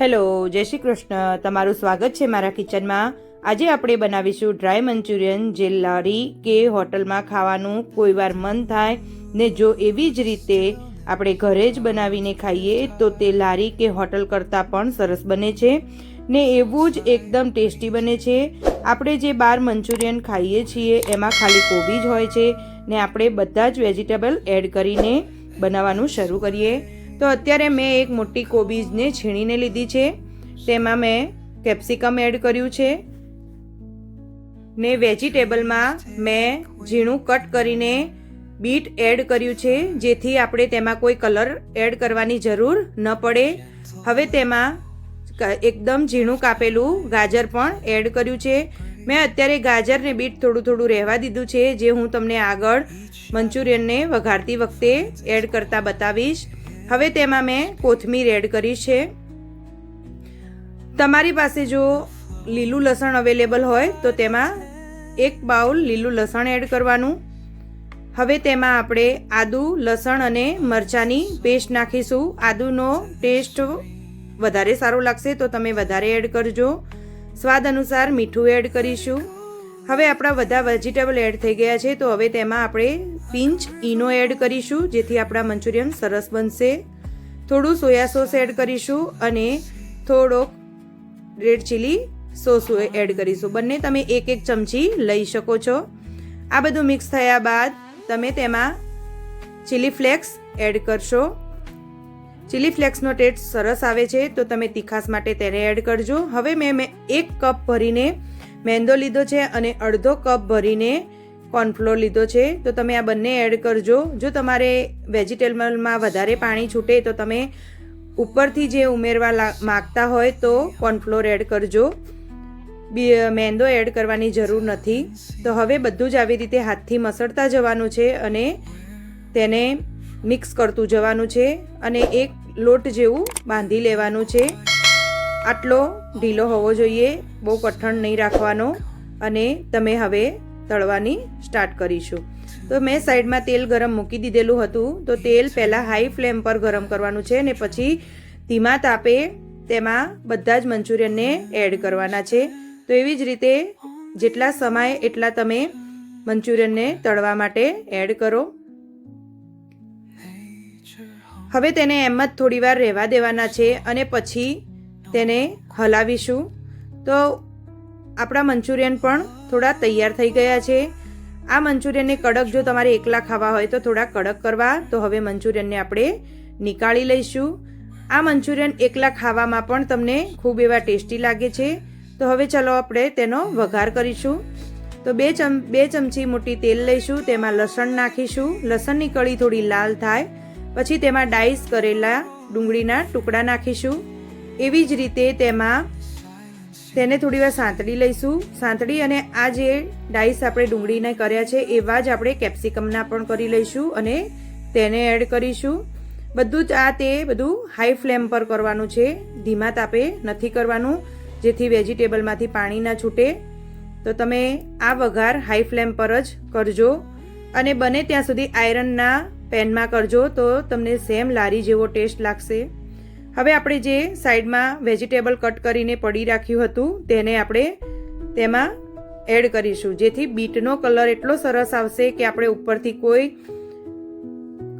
Hello, જય શ્રી કૃષ્ણ. તમારું સ્વાગત છે મારા કિચનમાં. આજે આપણે બનાવીશું ડ્રાય મંચુરિયન, જે લારી કે હોટલમાં ખાવાનું કોઈવાર મન થાય ને જો એવી જ રીતે આપણે ઘરે જ બનાવીને ખાઈએ તો તે લારી કે હોટલ કરતાં પણ સરસ બને છે ને એવું જ એકદમ ટેસ્ટી બને છે. આપણે જે બહાર મંચુરિયન ખાઈએ છીએ એમાં ખાલી કોબી જ હોય છે ને આપણે બધા જ વેજીટેબલ એડ કરીને બનાવવાનું શરૂ કરીએ. તો અત્યારે મેં એક મોટી કોબીજને છીણીને લીધી છે. તેમાં મેં કેપ્સિકમ એડ કર્યું છે ને વેજીટેબલમાં મેં ઝીણું કટ કરીને બીટ એડ કર્યું છે, જેથી આપણે તેમાં કોઈ કલર એડ કરવાની જરૂર ન પડે. હવે તેમાં એકદમ ઝીણું કાપેલું ગાજર પણ એડ કર્યું છે. મેં અત્યારે ગાજર ને બીટ થોડું થોડું રહેવા દીધું છે, જે હું તમને આગળ મંચુરિયનને વઘારતી વખતે એડ કરતા બતાવીશ. હવે તેમાં મેં કોથમીર એડ કરી છે. તમારી પાસે જો લીલું લસણ અવેલેબલ હોય તો તેમાં 1 બાઉલ લીલું લસણ એડ કરવાનું. હવે તેમાં આપણે આદુ, લસણ અને મરચાંની પેસ્ટ નાખીશું. આદુનો ટેસ્ટ વધારે સારો લાગશે તો તમે વધારે એડ કરજો. સ્વાદ અનુસાર મીઠું એડ કરીશું. હવે આપણા બધા વેજીટેબલ એડ થઈ ગયા છે, તો હવે તેમાં આપણે પિંચ ઈનો એડ કરીશું, જેથી આપણા મંચુરિયન સરસ બનશે. થોડું સોયા સોસ એડ કરીશું અને થોડોક રેડ ચીલી સોસ એડ કરીશું. બંને તમે 1-1 ચમચી લઈ શકો છો. આ બધું મિક્સ થયા બાદ તમે તેમાં ચીલી ફ્લેક્સ એડ કરશો. ચીલી ફ્લેક્સનો ટેસ્ટ સરસ આવે છે, તો તમે તીખાસ માટે તેને એડ કરજો. હવે મેં 1 કપ ભરીને મેંદો લીધો છે અને અડધો કપ ભરીને કોર્નફ્લોર લીધો છે, તો તમે આ બંને એડ કરજો. જો તમારે વેજીટેબલમાં વધારે પાણી છૂટે તો તમે ઉપરથી જે ઉમેરવા માગતા હોય તો કોર્નફ્લોર એડ કરજો. મેંદો એડ કરવાની જરૂર નથી. તો હવે બધું જ આવી રીતે હાથથી મસળતા જવાનું છે અને તેને મિક્સ કરતું જવાનું છે અને એક લોટ જેવું બાંધી લેવાનું છે. આટલો ઢીલો હોવો જોઈએ, બહુ કઠણ નહીં રાખવાનો. અને તમે હવે તળવાની સ્ટાર્ટ કરીશું. તો મેં સાઈડમાં તેલ ગરમ મૂકી દીધેલું હતું, તો તેલ પહેલાં હાઈ ફ્લેમ પર ગરમ કરવાનું છે ને પછી ધીમા તાપે તેમાં બધા જ મંચુરિયનને એડ કરવાના છે. તો એવી જ રીતે જેટલા સમય એટલા તમે મંચુરિયનને તળવા માટે એડ કરો. હવે તેને એમ જ થોડી વાર રહેવા દેવાના છે અને પછી તેને હલાવીશું. તો આપણા મંચુરિયન પણ થોડા તૈયાર થઈ ગયા છે. આ મંચુરિયનને કડક જો તમારે એકલા ખાવા હોય તો થોડા કડક કરવા. તો હવે મંચુરિયનને આપણે નીકાળી લઈશું. આ મંચુરિયન એકલા ખાવામાં પણ તમને ખૂબ એવા ટેસ્ટી લાગે છે. તો હવે ચાલો આપણે તેનો વઘાર કરીશું. તો 2 ચમચી મોટી તેલ લઈશું. તેમાં લસણ નાખીશું. લસણની કળી થોડી લાલ થાય પછી તેમાં ડાઈસ કરેલા ડુંગળીના ટુકડા નાખીશું. એવી જ રીતે તેમાં તેને થોડી વાર સાંતળી લઈશું. સાંતળી અને આ જે ડાઈસ આપણે ડુંગળીના કર્યા છે એવા જ આપણે કેપ્સિકમના પણ કરી લઈશું અને તેને એડ કરીશું. બધું જ તે બધું હાઈ ફ્લેમ પર કરવાનું છે, ધીમા તાપે નથી કરવાનું, જેથી વેજીટેબલમાંથી પાણી ના છૂટે. તો તમે આ વઘાર હાઈ ફ્લેમ પર જ કરજો અને બને ત્યાં સુધી આયરનના પેનમાં કરજો, તો તમને સેમ લારી જેવો ટેસ્ટ લાગશે. હવે આપણે જે સાઈડમાં વેજીટેબલ કટ કરીને પડી રાખ્યું હતું તેને આપણે તેમાં એડ કરીશું, જેથી બીટનો કલર એટલો સરસ આવશે કે આપણે ઉપરથી કોઈ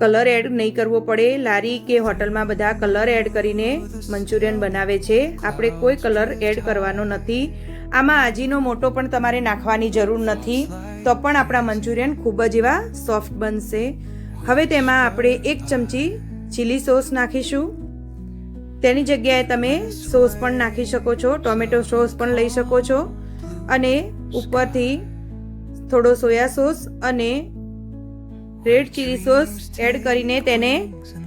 કલર એડ નહીં કરવો પડે. લારી કે હોટલમાં બધા કલર એડ કરીને મંચુરિયન બનાવે છે, આપણે કોઈ કલર એડ કરવાનો નથી. આમાં આજીનો મોટો પણ તમારે નાખવાની જરૂર નથી, તો પણ આપણા મંચુરિયન ખૂબ જ એવા સોફ્ટ બનશે. હવે તેમાં આપણે 1 ચમચી ચીલી સોસ નાખીશું. તેની જગ્યાએ તમે સોસ પણ નાખી શકો છો, ટોમેટો સોસ પણ લઈ શકો છો. અને ઉપરથી થોડો સોયા સોસ અને રેડ ચીલી સોસ એડ કરીને તેને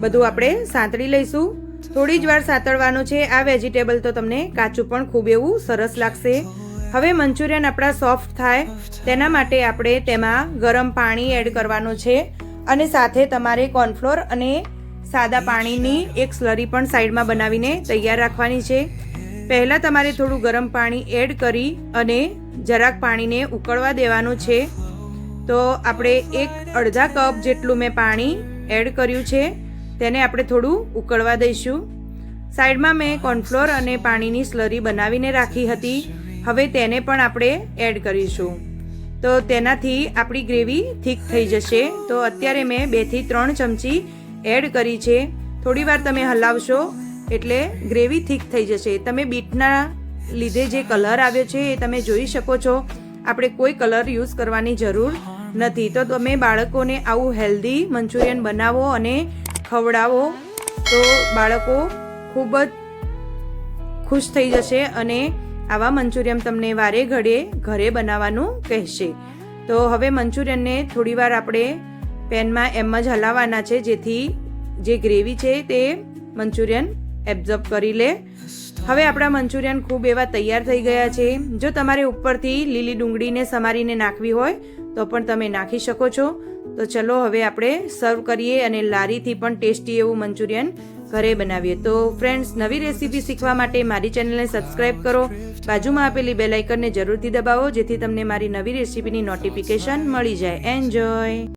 બધું આપણે સાંતળી લઈશું. થોડી જ વાર સાંતળવાનું છે. આ વેજીટેબલ તો તમને કાચું પણ ખૂબ એવું સરસ લાગશે. હવે મંચુરિયન આપણા સોફ્ટ થાય તેના માટે આપણે તેમાં ગરમ પાણી એડ કરવાનું છે અને સાથે તમારે કોર્નફ્લોર અને સાદા પાણીની એક સ્લરી પણ સાઈડમાં બનાવીને તૈયાર રાખવાની છે. પહેલાં તમારે થોડું ગરમ પાણી એડ કરી અને જરાક પાણીને ઉકળવા દેવાનું છે. તો આપણે અડધા કપ જેટલું મેં પાણી એડ કર્યું છે, તેને આપણે થોડું ઉકળવા દઈશું. સાઈડમાં મેં કોર્નફ્લોર અને પાણીની સ્લરી બનાવીને રાખી હતી. હવે તેને પણ આપણે એડ કરીશું, તો તેનાથી આપણી ગ્રેવી થીક થઈ જશે. તો અત્યારે મેં 2 થી 3 ચમચી એડ કરી છે. થોડી વાર તમે હલાવશો એટલે ગ્રેવી થીક થઈ જશે. તમે બીટના લીધે જે કલર આવ્યો છે એ તમે જોઈ શકો છો. આપણે કોઈ કલર યુઝ કરવાની જરૂર નથી. તો તમે બાળકોને આવું હેલ્ધી મંચુરિયન બનાવો અને ખવડાવો તો બાળકો ખૂબ જ ખુશ થઈ જશે અને આવા મંચુરિયન તમને વારે ઘડે ઘરે બનાવવાનું કહેશે. તો હવે મંચુરિયનને થોડીવાર આપણે પેનમાં એમ જ હલાવવાના છે, જેથી જે ગ્રેવી છે તે મંચુરિયન એબ્ઝોર્બ કરી લે. હવે આપણા મંચુરિયન ખૂબ એવા તૈયાર થઈ ગયા છે. જો તમારે ઉપરથી લીલી ડુંગળીને સમારીને નાખવી હોય તો પણ તમે નાખી શકો છો. તો ચલો હવે આપણે સર્વ કરીએ અને લારીથી પણ ટેસ્ટી એવું મંચુરિયન ઘરે બનાવીએ. તો ફ્રેન્ડ્સ, નવી રેસીપી શીખવા માટે મારી ચેનલને સબસ્ક્રાઈબ કરો. બાજુમાં આપેલી બેલ આઇકનને જરૂરથી દબાવો, જેથી તમને મારી નવી રેસીપીની નોટિફિકેશન મળી જાય. એન્જોય.